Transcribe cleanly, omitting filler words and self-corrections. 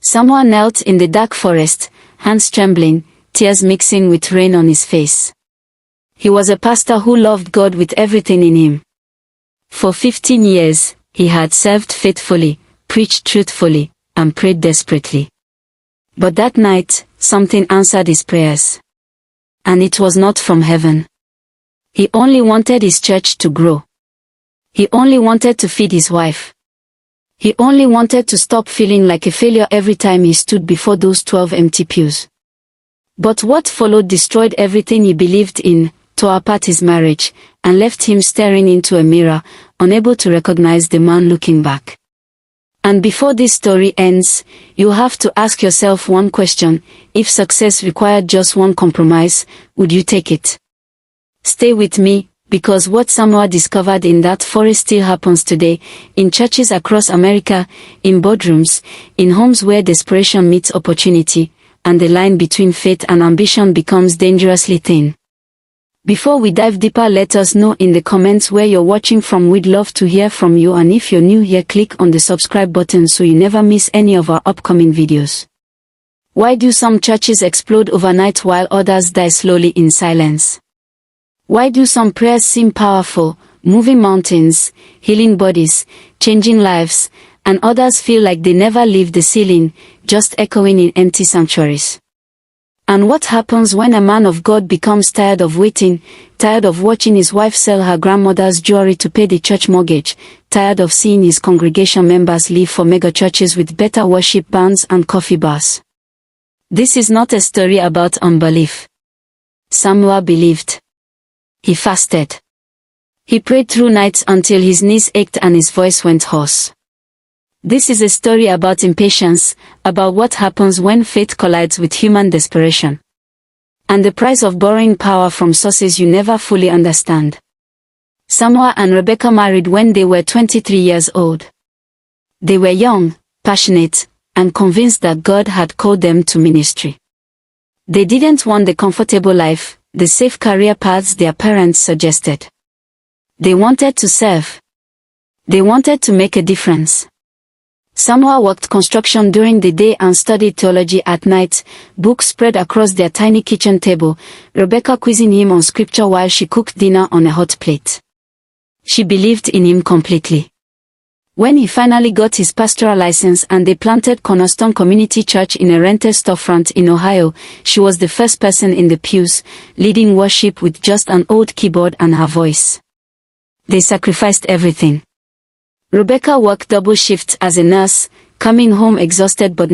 Samuel knelt in the dark forest, hands trembling, tears mixing with rain on his face. He was a pastor who loved God with everything in him. For 15 years, he had served faithfully, preached truthfully, and prayed desperately. But that night, something answered his prayers. And it was not from heaven. He only wanted his church to grow. He only wanted to feed his wife. He only wanted to stop feeling like a failure every time he stood before those 12 empty pews. But what followed destroyed everything he believed in, tore apart his marriage, and left him staring into a mirror, unable to recognize the man looking back. And before this story ends, you have to ask yourself one question: if success required just one compromise, would you take it? Stay with me, because what Samuel discovered in that forest still happens today, in churches across America, in boardrooms, in homes where desperation meets opportunity, and the line between faith and ambition becomes dangerously thin. Before we dive deeper, let us know in the comments where you're watching from. We'd love to hear from you, and if you're new here, click on the subscribe button so you never miss any of our upcoming videos. Why do some churches explode overnight while others die slowly in silence? Why do some prayers seem powerful, moving mountains, healing bodies, changing lives, and others feel like they never leave the ceiling, just echoing in empty sanctuaries? And what happens when a man of God becomes tired of waiting, tired of watching his wife sell her grandmother's jewelry to pay the church mortgage, tired of seeing his congregation members leave for mega churches with better worship bands and coffee bars? This is not a story about unbelief. Samuel believed. He fasted. He prayed through nights until his knees ached and his voice went hoarse. This is a story about impatience, about what happens when faith collides with human desperation. And the price of borrowing power from sources you never fully understand. Samuel and Rebecca married when they were 23 years old. They were young, passionate, and convinced that God had called them to ministry. They didn't want the comfortable life, the safe career paths their parents suggested. They wanted to serve. They wanted to make a difference. Samuel worked construction during the day and studied theology at night, books spread across their tiny kitchen table, Rebecca quizzing him on scripture while she cooked dinner on a hot plate. She believed in him completely. When he finally got his pastoral license and they planted Cornerstone Community Church in a rented storefront in Ohio, she was the first person in the pews, leading worship with just an old keyboard and her voice. They sacrificed everything. Rebecca worked double shifts as a nurse, coming home exhausted but never